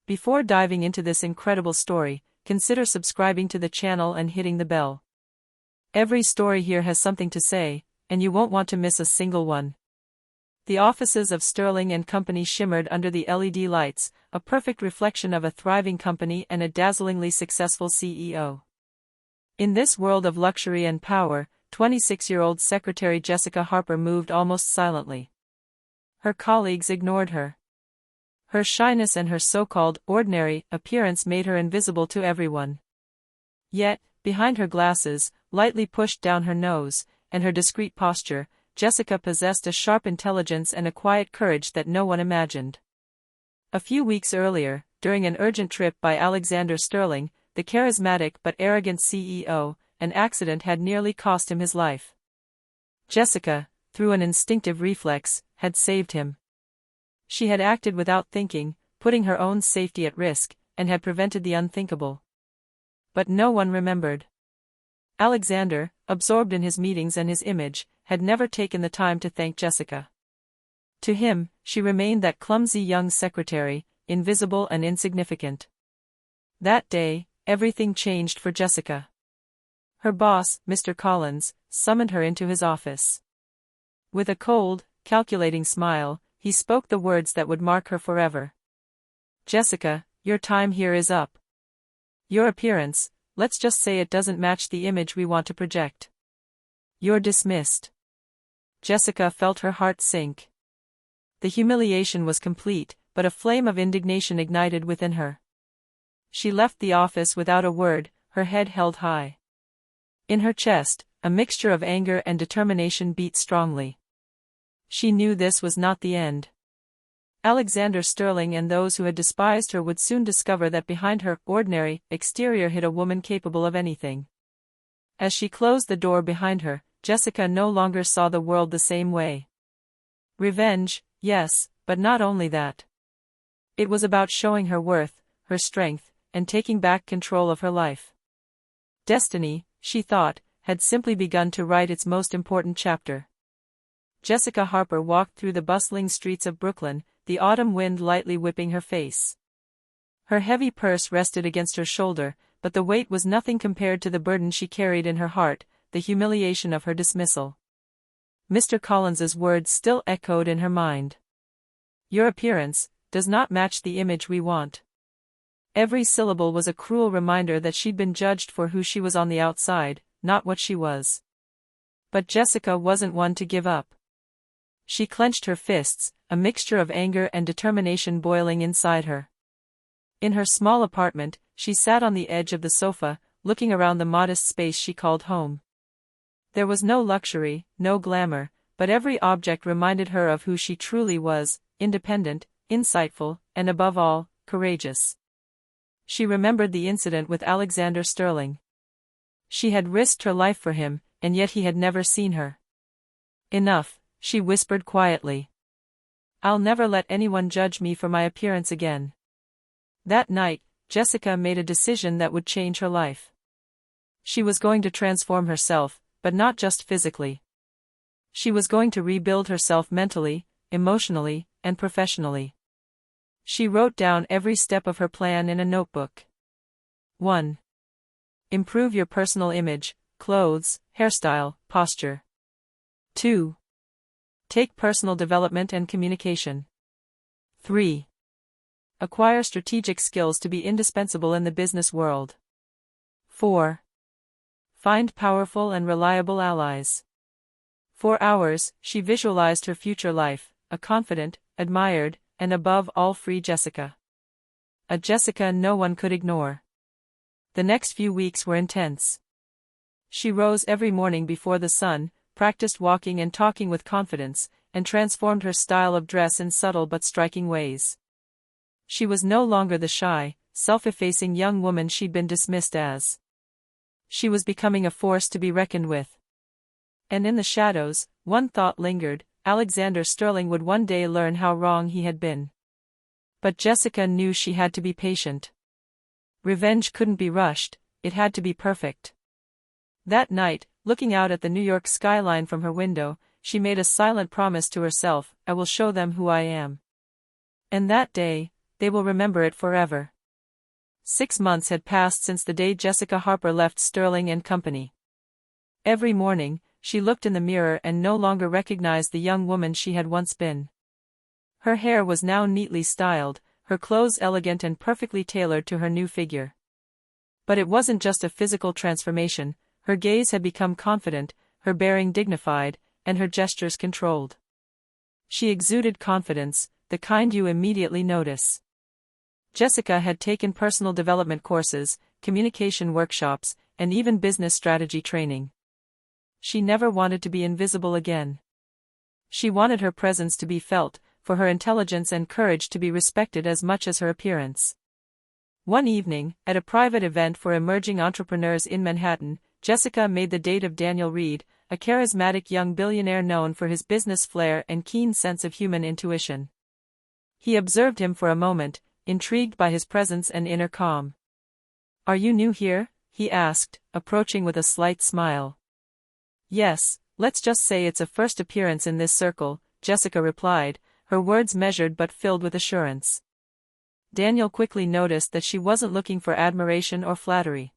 Before diving into this incredible story, consider subscribing to the channel and hitting the bell. Every story here has something to say, and you won't want to miss a single one. The offices of Sterling and Company shimmered under the LED lights, a perfect reflection of a thriving company and a dazzlingly successful CEO. In this world of luxury and power, 26-year-old Secretary Jessica Harper moved almost silently. Her colleagues ignored her. Her shyness and her so-called ordinary appearance made her invisible to everyone. Yet, behind her glasses, lightly pushed down her nose, and her discreet posture, Jessica possessed a sharp intelligence and a quiet courage that no one imagined. A few weeks earlier, during an urgent trip by Alexander Sterling, the charismatic but arrogant CEO, an accident had nearly cost him his life. Jessica, through an instinctive reflex, had saved him. She had acted without thinking, putting her own safety at risk, and had prevented the unthinkable. But no one remembered. Alexander, absorbed in his meetings and his image, had never taken the time to thank Jessica. To him, she remained that clumsy young secretary, invisible and insignificant. That day, everything changed for Jessica. Her boss, Mr. Collins, summoned her into his office. With a cold, calculating smile, he spoke the words that would mark her forever. "Jessica, your time here is up. Your appearance, let's just say it doesn't match the image we want to project. You're dismissed." Jessica felt her heart sink. The humiliation was complete, but a flame of indignation ignited within her. She left the office without a word, her head held high. In her chest, a mixture of anger and determination beat strongly. She knew this was not the end. Alexander Sterling and those who had despised her would soon discover that behind her ordinary exterior hid a woman capable of anything. As she closed the door behind her, Jessica no longer saw the world the same way. Revenge, yes, but not only that. It was about showing her worth, her strength, and taking back control of her life. Destiny, she thought, had simply begun to write its most important chapter. Jessica Harper walked through the bustling streets of Brooklyn, the autumn wind lightly whipping her face. Her heavy purse rested against her shoulder, but the weight was nothing compared to the burden she carried in her heart, the humiliation of her dismissal. Mr. Collins's words still echoed in her mind. "Your appearance does not match the image we want." Every syllable was a cruel reminder that she'd been judged for who she was on the outside, not what she was. But Jessica wasn't one to give up. She clenched her fists, a mixture of anger and determination boiling inside her. In her small apartment, she sat on the edge of the sofa, looking around the modest space she called home. There was no luxury, no glamour, but every object reminded her of who she truly was, independent, insightful, and above all, courageous. She remembered the incident with Alexander Sterling. She had risked her life for him, and yet he had never seen her. "Enough," she whispered quietly. "I'll never let anyone judge me for my appearance again." That night, Jessica made a decision that would change her life. She was going to transform herself, but not just physically. She was going to rebuild herself mentally, emotionally, and professionally. She wrote down every step of her plan in a notebook. 1. Improve your personal image, clothes, hairstyle, posture. 2. Take personal development and communication. 3. Acquire strategic skills to be indispensable in the business world. 4. Find powerful and reliable allies. For hours, she visualized her future life, a confident, admired, and above all free Jessica. A Jessica no one could ignore. The next few weeks were intense. She rose every morning before the sun, practiced walking and talking with confidence, and transformed her style of dress in subtle but striking ways. She was no longer the shy, self-effacing young woman she'd been dismissed as. She was becoming a force to be reckoned with. And in the shadows, one thought lingered: Alexander Sterling would one day learn how wrong he had been. But Jessica knew she had to be patient. Revenge couldn't be rushed, it had to be perfect. That night, looking out at the New York skyline from her window, she made a silent promise to herself: I will show them who I am. And that day, they will remember it forever. 6 months had passed since the day Jessica Harper left Sterling and Company. Every morning, she looked in the mirror and no longer recognized the young woman she had once been. Her hair was now neatly styled, her clothes elegant and perfectly tailored to her new figure. But it wasn't just a physical transformation, her gaze had become confident, her bearing dignified, and her gestures controlled. She exuded confidence, the kind you immediately notice. Jessica had taken personal development courses, communication workshops, and even business strategy training. She never wanted to be invisible again. She wanted her presence to be felt, for her intelligence and courage to be respected as much as her appearance. One evening, at a private event for emerging entrepreneurs in Manhattan, Jessica made the date of Daniel Reed, a charismatic young billionaire known for his business flair and keen sense of human intuition. He observed him for a moment, intrigued by his presence and inner calm. "Are you new here?" he asked, approaching with a slight smile. "Yes, let's just say it's a first appearance in this circle," Jessica replied, her words measured but filled with assurance. Daniel quickly noticed that she wasn't looking for admiration or flattery.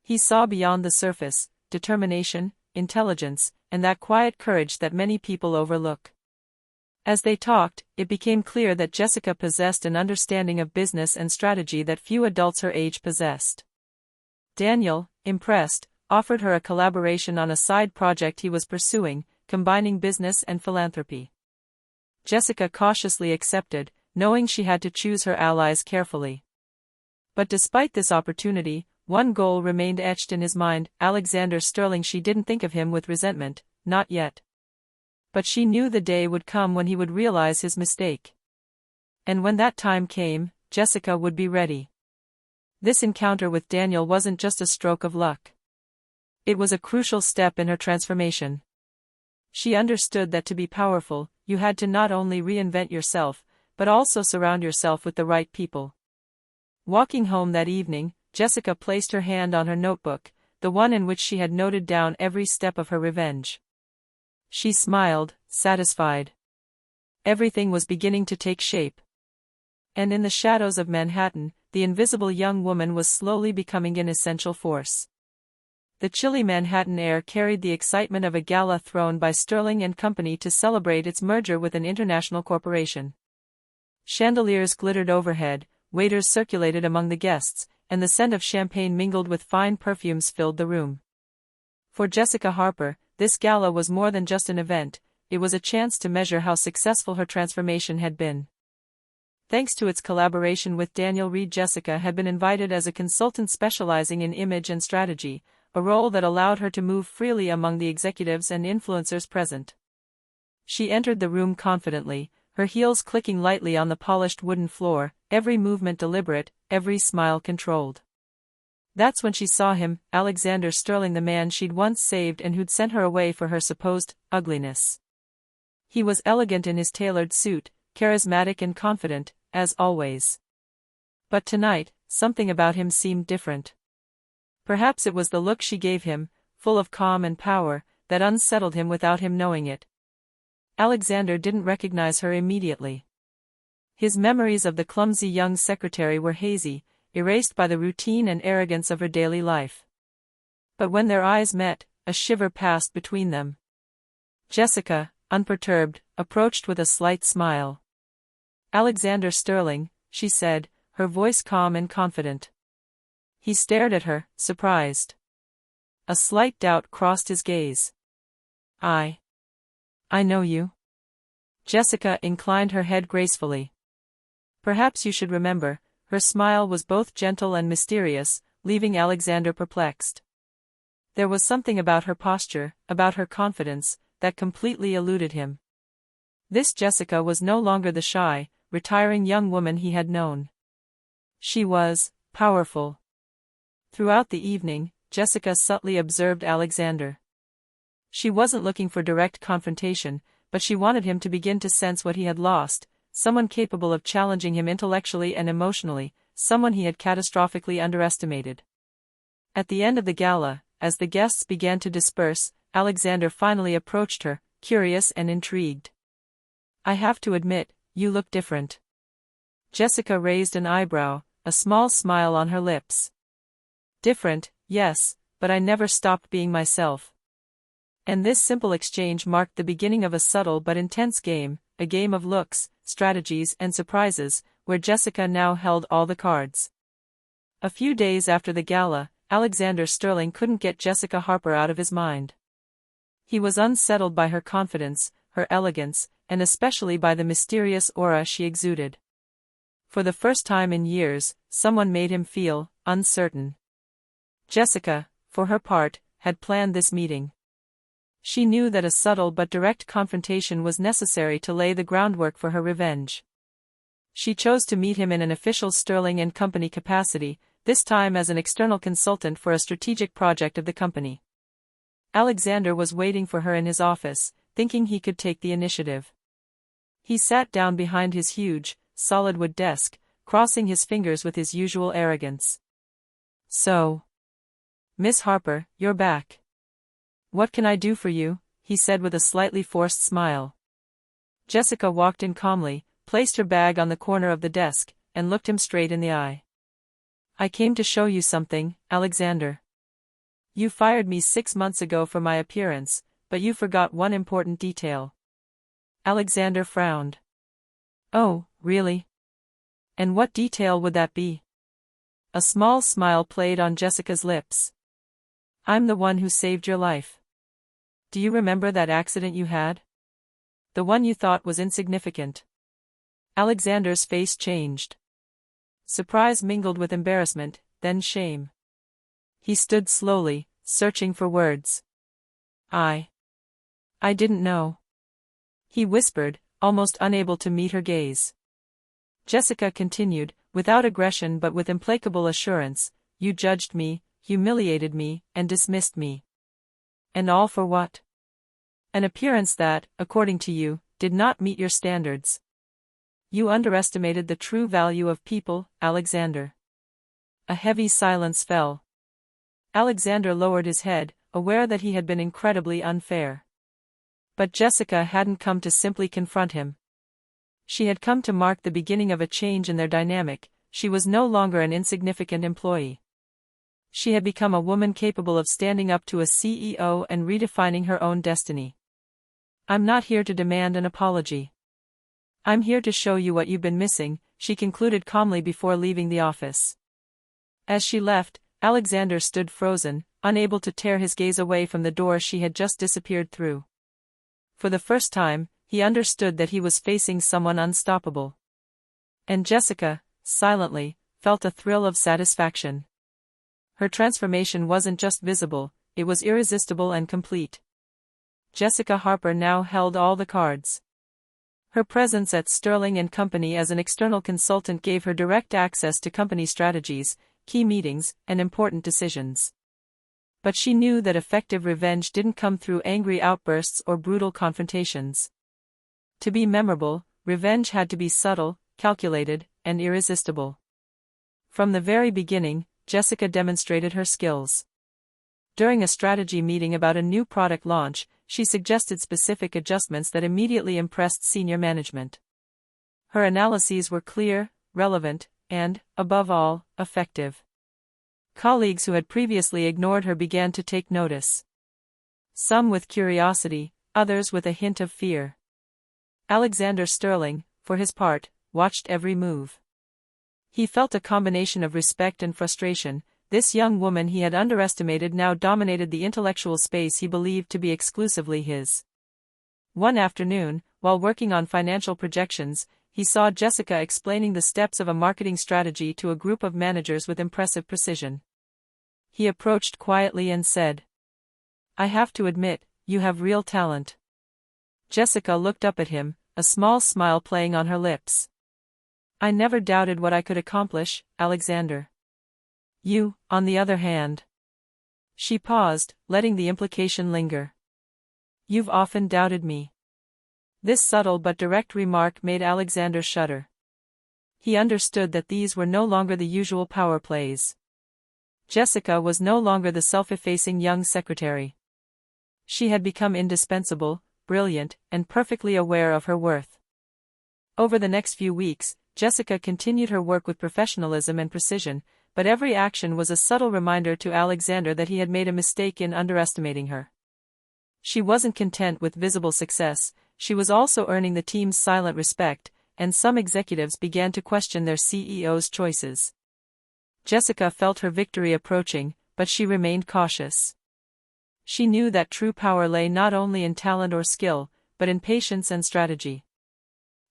He saw beyond the surface, determination, intelligence, and that quiet courage that many people overlook. As they talked, it became clear that Jessica possessed an understanding of business and strategy that few adults her age possessed. Daniel, impressed, offered her a collaboration on a side project he was pursuing, combining business and philanthropy. Jessica cautiously accepted, knowing she had to choose her allies carefully. But despite this opportunity, one goal remained etched in his mind: Alexander Sterling. She didn't think of him with resentment, not yet. But she knew the day would come when he would realize his mistake. And when that time came, Jessica would be ready. This encounter with Daniel wasn't just a stroke of luck. It was a crucial step in her transformation. She understood that to be powerful, you had to not only reinvent yourself, but also surround yourself with the right people. Walking home that evening, Jessica placed her hand on her notebook, the one in which she had noted down every step of her revenge. She smiled, satisfied. Everything was beginning to take shape. And in the shadows of Manhattan, the invisible young woman was slowly becoming an essential force. The chilly Manhattan air carried the excitement of a gala thrown by Sterling and Company to celebrate its merger with an international corporation. Chandeliers glittered overhead, waiters circulated among the guests, and the scent of champagne mingled with fine perfumes filled the room. For Jessica Harper, this gala was more than just an event, it was a chance to measure how successful her transformation had been. Thanks to its collaboration with Daniel Reed, Jessica had been invited as a consultant specializing in image and strategy, a role that allowed her to move freely among the executives and influencers present. She entered the room confidently, her heels clicking lightly on the polished wooden floor, every movement deliberate, every smile controlled. That's when she saw him, Alexander Sterling, the man she'd once saved and who'd sent her away for her supposed ugliness. He was elegant in his tailored suit, charismatic and confident, as always. But tonight, something about him seemed different. Perhaps it was the look she gave him, full of calm and power, that unsettled him without him knowing it. Alexander didn't recognize her immediately. His memories of the clumsy young secretary were hazy, erased by the routine and arrogance of her daily life. But when their eyes met, a shiver passed between them. Jessica, unperturbed, approached with a slight smile. "Alexander Sterling," she said, her voice calm and confident. He stared at her, surprised. A slight doubt crossed his gaze. I know you." Jessica inclined her head gracefully. "Perhaps you should remember." Her smile was both gentle and mysterious, leaving Alexander perplexed. There was something about her posture, about her confidence, that completely eluded him. This Jessica was no longer the shy, retiring young woman he had known. She was powerful. Throughout the evening, Jessica subtly observed Alexander. She wasn't looking for direct confrontation, but she wanted him to begin to sense what he had lost, someone capable of challenging him intellectually and emotionally, someone he had catastrophically underestimated. At the end of the gala, as the guests began to disperse, Alexander finally approached her, curious and intrigued. "I have to admit, you look different." Jessica raised an eyebrow, a small smile on her lips. Different, yes, but I never stopped being myself. And this simple exchange marked the beginning of a subtle but intense game, a game of looks, strategies and surprises, where Jessica now held all the cards. A few days after the gala, Alexander Sterling couldn't get Jessica Harper out of his mind. He was unsettled by her confidence, her elegance, and especially by the mysterious aura she exuded. For the first time in years, someone made him feel uncertain. Jessica, for her part, had planned this meeting. She knew that a subtle but direct confrontation was necessary to lay the groundwork for her revenge. She chose to meet him in an official Sterling and Company capacity, this time as an external consultant for a strategic project of the company. Alexander was waiting for her in his office, thinking he could take the initiative. He sat down behind his huge, solid wood desk, crossing his fingers with his usual arrogance. "So, Miss Harper, you're back. What can I do for you?" he said with a slightly forced smile. Jessica walked in calmly, placed her bag on the corner of the desk, and looked him straight in the eye. "I came to show you something, Alexander. You fired me 6 months ago for my appearance, but you forgot one important detail." Alexander frowned. "Oh, really? And what detail would that be?" A small smile played on Jessica's lips. "I'm the one who saved your life. Do you remember that accident you had? The one you thought was insignificant?" Alexander's face changed. Surprise mingled with embarrassment, then shame. He stood slowly, searching for words. I didn't know," he whispered, almost unable to meet her gaze. Jessica continued, without aggression but with implacable assurance, "You judged me, humiliated me, and dismissed me. And all for what? An appearance that, according to you, did not meet your standards. You underestimated the true value of people, Alexander." A heavy silence fell. Alexander lowered his head, aware that he had been incredibly unfair. But Jessica hadn't come to simply confront him. She had come to mark the beginning of a change in their dynamic. She was no longer an insignificant employee. She had become a woman capable of standing up to a CEO and redefining her own destiny. "I'm not here to demand an apology. I'm here to show you what you've been missing," she concluded calmly before leaving the office. As she left, Alexander stood frozen, unable to tear his gaze away from the door she had just disappeared through. For the first time, he understood that he was facing someone unstoppable. And Jessica, silently, felt a thrill of satisfaction. Her transformation wasn't just visible, it was irresistible and complete. Jessica Harper now held all the cards. Her presence at Sterling and Company as an external consultant gave her direct access to company strategies, key meetings, and important decisions. But she knew that effective revenge didn't come through angry outbursts or brutal confrontations. To be memorable, revenge had to be subtle, calculated, and irresistible. From the very beginning, Jessica demonstrated her skills. During a strategy meeting about a new product launch, she suggested specific adjustments that immediately impressed senior management. Her analyses were clear, relevant, and, above all, effective. Colleagues who had previously ignored her began to take notice. Some with curiosity, others with a hint of fear. Alexander Sterling, for his part, watched every move. He felt a combination of respect and frustration. This young woman he had underestimated now dominated the intellectual space he believed to be exclusively his. One afternoon, while working on financial projections, he saw Jessica explaining the steps of a marketing strategy to a group of managers with impressive precision. He approached quietly and said, "I have to admit, you have real talent." Jessica looked up at him, a small smile playing on her lips. "I never doubted what I could accomplish, Alexander. You, on the other hand." She paused, letting the implication linger. "You've often doubted me." This subtle but direct remark made Alexander shudder. He understood that these were no longer the usual power plays. Jessica was no longer the self-effacing young secretary. She had become indispensable, brilliant, and perfectly aware of her worth. Over the next few weeks, Jessica continued her work with professionalism and precision, but every action was a subtle reminder to Alexander that he had made a mistake in underestimating her. She wasn't content with visible success, she was also earning the team's silent respect, and some executives began to question their CEO's choices. Jessica felt her victory approaching, but she remained cautious. She knew that true power lay not only in talent or skill, but in patience and strategy.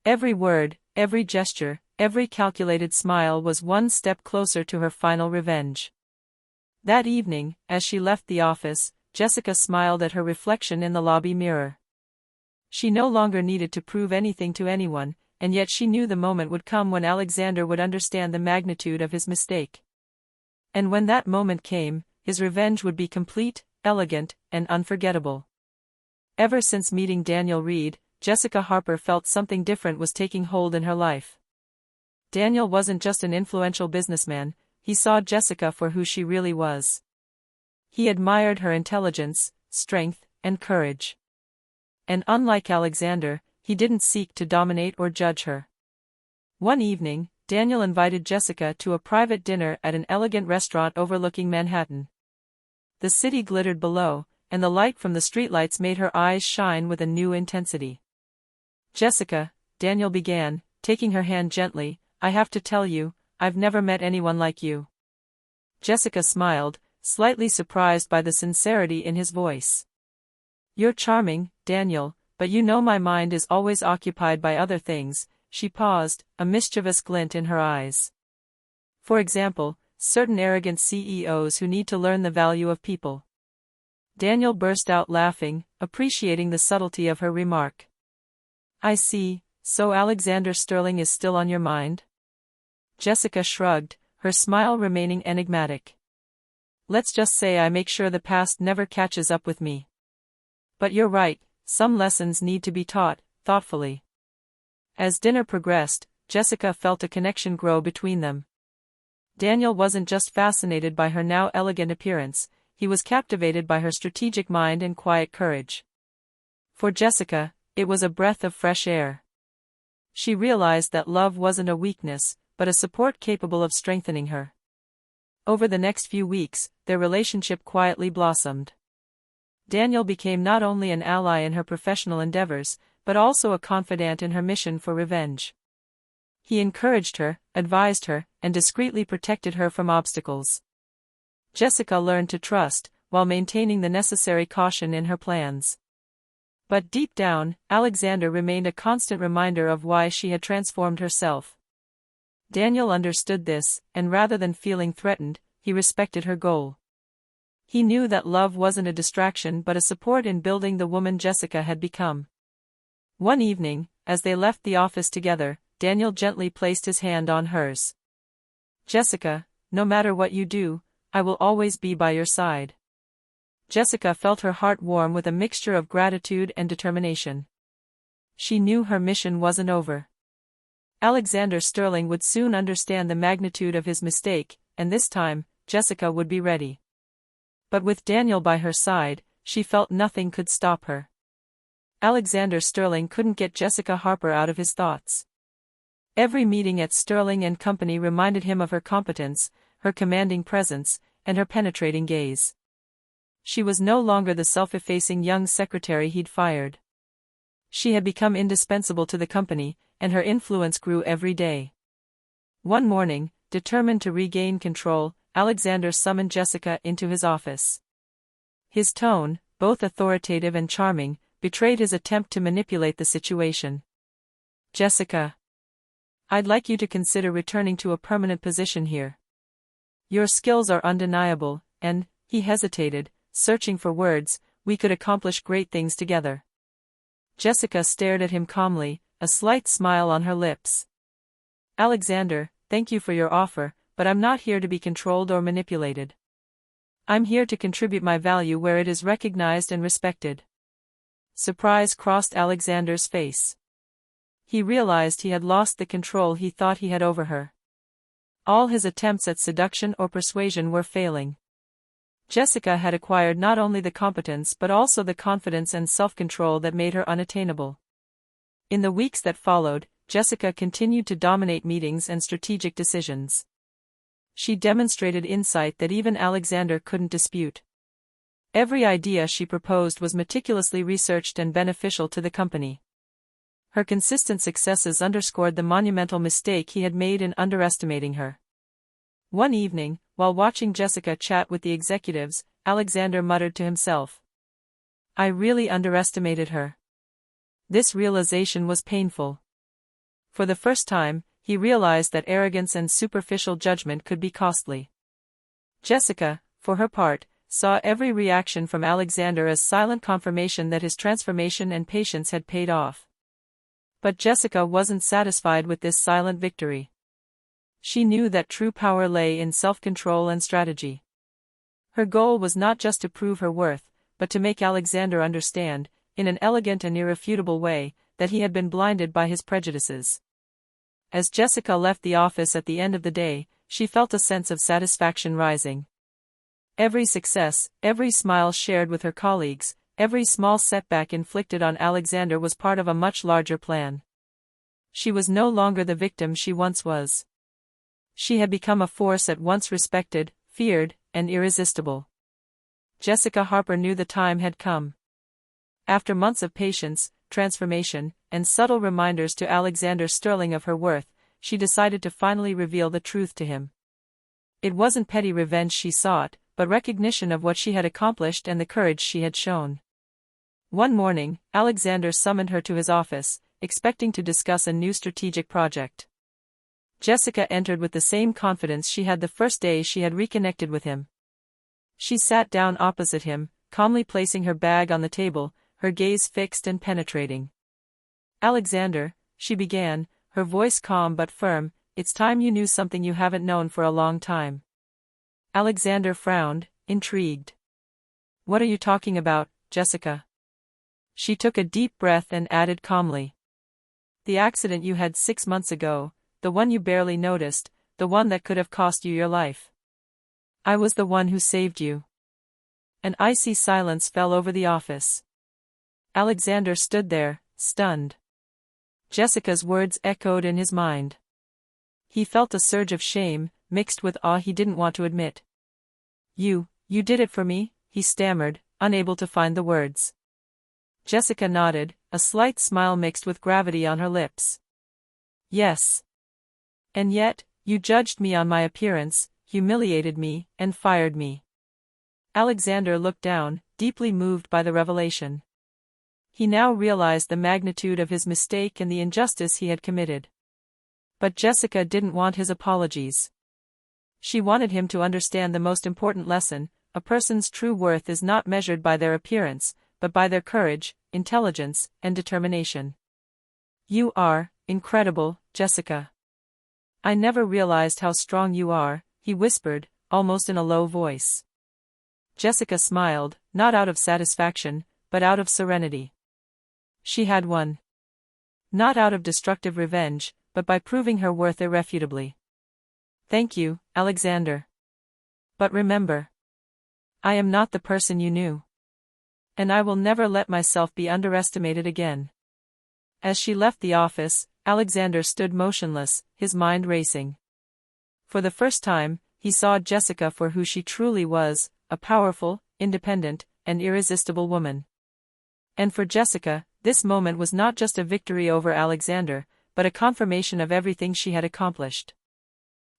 Every word, every gesture, every calculated smile was one step closer to her final revenge. That evening, as she left the office, Jessica smiled at her reflection in the lobby mirror. She no longer needed to prove anything to anyone, and yet she knew the moment would come when Alexander would understand the magnitude of his mistake. And when that moment came, his revenge would be complete, elegant, and unforgettable. Ever since meeting Daniel Reed, Jessica Harper felt something different was taking hold in her life. Daniel wasn't just an influential businessman, he saw Jessica for who she really was. He admired her intelligence, strength, and courage. And unlike Alexander, he didn't seek to dominate or judge her. One evening, Daniel invited Jessica to a private dinner at an elegant restaurant overlooking Manhattan. The city glittered below, and the light from the streetlights made her eyes shine with a new intensity. "Jessica," Daniel began, taking her hand gently, "I have to tell you, I've never met anyone like you." Jessica smiled, slightly surprised by the sincerity in his voice. "You're charming, Daniel, but you know my mind is always occupied by other things." She paused, a mischievous glint in her eyes. "For example, certain arrogant CEOs who need to learn the value of people." Daniel burst out laughing, appreciating the subtlety of her remark. "I see, so Alexander Sterling is still on your mind?" Jessica shrugged, her smile remaining enigmatic. "Let's just say I make sure the past never catches up with me. But you're right, some lessons need to be taught, thoughtfully." As dinner progressed, Jessica felt a connection grow between them. Daniel wasn't just fascinated by her now elegant appearance, he was captivated by her strategic mind and quiet courage. For Jessica, it was a breath of fresh air. She realized that love wasn't a weakness, but a support capable of strengthening her. Over the next few weeks, their relationship quietly blossomed. Daniel became not only an ally in her professional endeavors, but also a confidant in her mission for revenge. He encouraged her, advised her, and discreetly protected her from obstacles. Jessica learned to trust, while maintaining the necessary caution in her plans. But deep down, Alexander remained a constant reminder of why she had transformed herself. Daniel understood this, and rather than feeling threatened, he respected her goal. He knew that love wasn't a distraction but a support in building the woman Jessica had become. One evening, as they left the office together, Daniel gently placed his hand on hers. "Jessica, no matter what you do, I will always be by your side." Jessica felt her heart warm with a mixture of gratitude and determination. She knew her mission wasn't over. Alexander Sterling would soon understand the magnitude of his mistake, and this time, Jessica would be ready. But with Daniel by her side, she felt nothing could stop her. Alexander Sterling couldn't get Jessica Harper out of his thoughts. Every meeting at Sterling and Company reminded him of her competence, her commanding presence, and her penetrating gaze. She was no longer the self-effacing young secretary he'd fired. She had become indispensable to the company, and her influence grew every day. One morning, determined to regain control, Alexander summoned Jessica into his office. His tone, both authoritative and charming, betrayed his attempt to manipulate the situation. "Jessica, I'd like you to consider returning to a permanent position here. Your skills are undeniable, and," he hesitated, searching for words, "we could accomplish great things together." Jessica stared at him calmly, a slight smile on her lips. "Alexander, thank you for your offer, but I'm not here to be controlled or manipulated. I'm here to contribute my value where it is recognized and respected." Surprise crossed Alexander's face. He realized he had lost the control he thought he had over her. All his attempts at seduction or persuasion were failing. Jessica had acquired not only the competence but also the confidence and self-control that made her unattainable. In the weeks that followed, Jessica continued to dominate meetings and strategic decisions. She demonstrated insight that even Alexander couldn't dispute. Every idea she proposed was meticulously researched and beneficial to the company. Her consistent successes underscored the monumental mistake he had made in underestimating her. One evening, while watching Jessica chat with the executives, Alexander muttered to himself, "I really underestimated her." This realization was painful. For the first time, he realized that arrogance and superficial judgment could be costly. Jessica, for her part, saw every reaction from Alexander as silent confirmation that his transformation and patience had paid off. But Jessica wasn't satisfied with this silent victory. She knew that true power lay in self-control and strategy. Her goal was not just to prove her worth, but to make Alexander understand, in an elegant and irrefutable way, that he had been blinded by his prejudices. As Jessica left the office at the end of the day, she felt a sense of satisfaction rising. Every success, every smile shared with her colleagues, every small setback inflicted on Alexander was part of a much larger plan. She was no longer the victim she once was. She had become a force at once respected, feared, and irresistible. Jessica Harper knew the time had come. After months of patience, transformation, and subtle reminders to Alexander Sterling of her worth, she decided to finally reveal the truth to him. It wasn't petty revenge she sought, but recognition of what she had accomplished and the courage she had shown. One morning, Alexander summoned her to his office, expecting to discuss a new strategic project. Jessica entered with the same confidence she had the first day she had reconnected with him. She sat down opposite him, calmly placing her bag on the table, her gaze fixed and penetrating. "Alexander," she began, her voice calm but firm, "it's time you knew something you haven't known for a long time." Alexander frowned, intrigued. "What are you talking about, Jessica?" She took a deep breath and added calmly, "The accident you had 6 months ago, the one you barely noticed, the one that could have cost you your life. I was the one who saved you." An icy silence fell over the office. Alexander stood there, stunned. Jessica's words echoed in his mind. He felt a surge of shame, mixed with awe he didn't want to admit. You did it for me," he stammered, unable to find the words. Jessica nodded, a slight smile mixed with gravity on her lips. "Yes. And yet, you judged me on my appearance, humiliated me, and fired me." Alexander looked down, deeply moved by the revelation. He now realized the magnitude of his mistake and the injustice he had committed. But Jessica didn't want his apologies. She wanted him to understand the most important lesson: a person's true worth is not measured by their appearance, but by their courage, intelligence, and determination. "You are incredible, Jessica. I never realized how strong you are," he whispered, almost in a low voice. Jessica smiled, not out of satisfaction, but out of serenity. She had won. Not out of destructive revenge, but by proving her worth irrefutably. "Thank you, Alexander. But remember, I am not the person you knew. And I will never let myself be underestimated again." As she left the office, Alexander stood motionless, his mind racing. For the first time, he saw Jessica for who she truly was, a powerful, independent, and irresistible woman. And for Jessica, this moment was not just a victory over Alexander, but a confirmation of everything she had accomplished.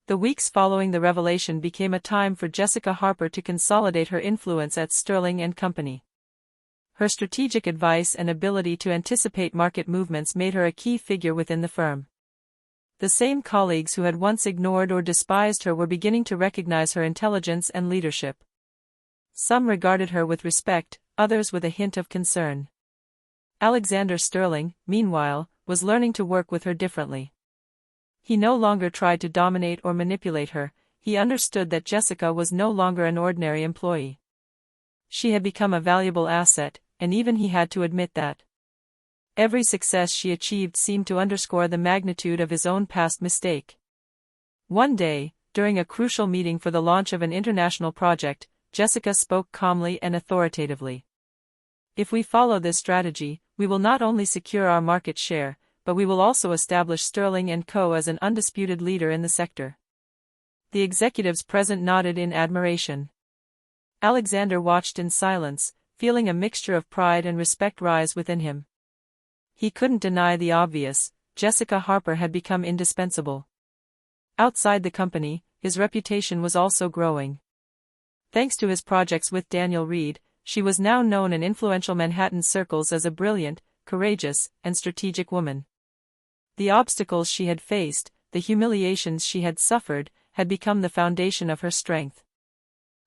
The weeks following the revelation became a time for Jessica Harper to consolidate her influence at Sterling and Company. Her strategic advice and ability to anticipate market movements made her a key figure within the firm. The same colleagues who had once ignored or despised her were beginning to recognize her intelligence and leadership. Some regarded her with respect, others with a hint of concern. Alexander Sterling, meanwhile, was learning to work with her differently. He no longer tried to dominate or manipulate her. He understood that Jessica was no longer an ordinary employee. She had become a valuable asset, and even he had to admit that. Every success she achieved seemed to underscore the magnitude of his own past mistake. One day, during a crucial meeting for the launch of an international project, Jessica spoke calmly and authoritatively. "If we follow this strategy, we will not only secure our market share, but we will also establish Sterling & Co. as an undisputed leader in the sector." The executives present nodded in admiration. Alexander watched in silence, feeling a mixture of pride and respect rise within him. He couldn't deny the obvious: Jessica Harper had become indispensable. Outside the company, his reputation was also growing. Thanks to his projects with Daniel Reed, she was now known in influential Manhattan circles as a brilliant, courageous, and strategic woman. The obstacles she had faced, the humiliations she had suffered, had become the foundation of her strength.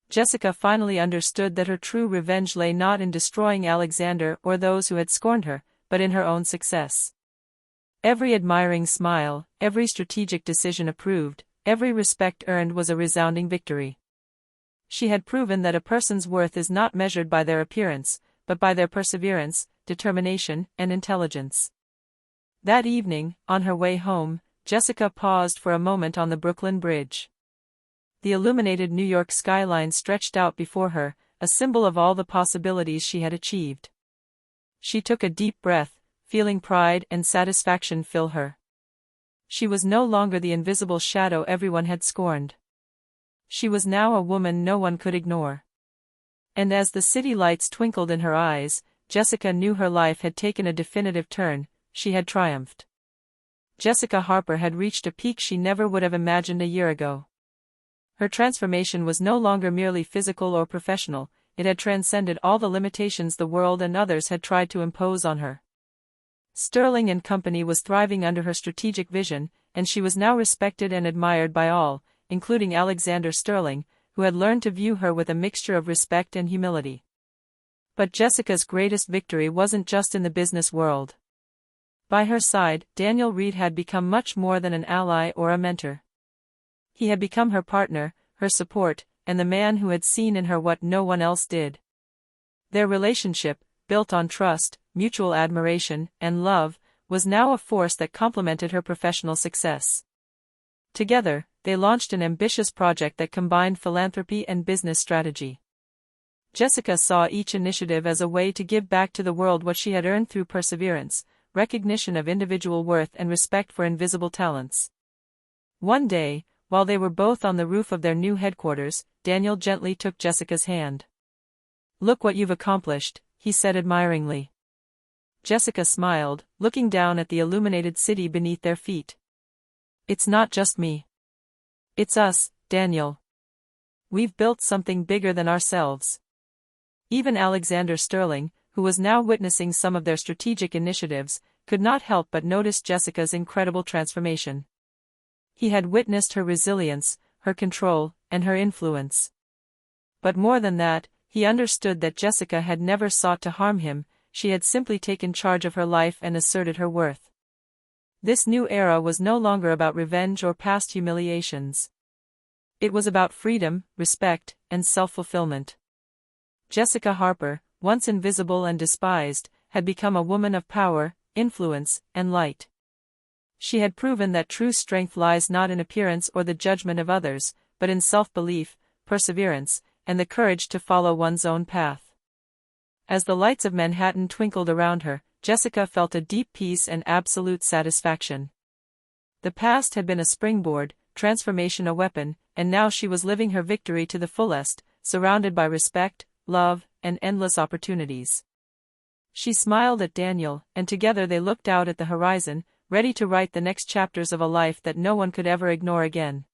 Jessica finally understood that her true revenge lay not in destroying Alexander or those who had scorned her, but in her own success. Every admiring smile, every strategic decision approved, every respect earned was a resounding victory. She had proven that a person's worth is not measured by their appearance, but by their perseverance, determination, and intelligence. That evening, on her way home, Jessica paused for a moment on the Brooklyn Bridge. The illuminated New York skyline stretched out before her, a symbol of all the possibilities she had achieved. She took a deep breath, feeling pride and satisfaction fill her. She was no longer the invisible shadow everyone had scorned. She was now a woman no one could ignore. And as the city lights twinkled in her eyes, Jessica knew her life had taken a definitive turn. She had triumphed. Jessica Harper had reached a peak she never would have imagined a year ago. Her transformation was no longer merely physical or professional, it had transcended all the limitations the world and others had tried to impose on her. Sterling & Company was thriving under her strategic vision, and she was now respected and admired by all, including Alexander Sterling, who had learned to view her with a mixture of respect and humility. But Jessica's greatest victory wasn't just in the business world. By her side, Daniel Reed had become much more than an ally or a mentor. He had become her partner, her support, and the man who had seen in her what no one else did. Their relationship, built on trust, mutual admiration, and love, was now a force that complemented her professional success. Together, they launched an ambitious project that combined philanthropy and business strategy. Jessica saw each initiative as a way to give back to the world what she had earned through perseverance, recognition of individual worth, and respect for invisible talents. One day, while they were both on the roof of their new headquarters, Daniel gently took Jessica's hand. "Look what you've accomplished," he said admiringly. Jessica smiled, looking down at the illuminated city beneath their feet. "It's not just me. It's us, Daniel. We've built something bigger than ourselves." Even Alexander Sterling, who was now witnessing some of their strategic initiatives, could not help but notice Jessica's incredible transformation. He had witnessed her resilience, her control, and her influence. But more than that, he understood that Jessica had never sought to harm him, she had simply taken charge of her life and asserted her worth. This new era was no longer about revenge or past humiliations. It was about freedom, respect, and self-fulfillment. Jessica Harper, once invisible and despised, had become a woman of power, influence, and light. She had proven that true strength lies not in appearance or the judgment of others, but in self-belief, perseverance, and the courage to follow one's own path. As the lights of Manhattan twinkled around her, Jessica felt a deep peace and absolute satisfaction. The past had been a springboard, transformation a weapon, and now she was living her victory to the fullest, surrounded by respect, love, and endless opportunities. She smiled at Daniel, and together they looked out at the horizon, ready to write the next chapters of a life that no one could ever ignore again.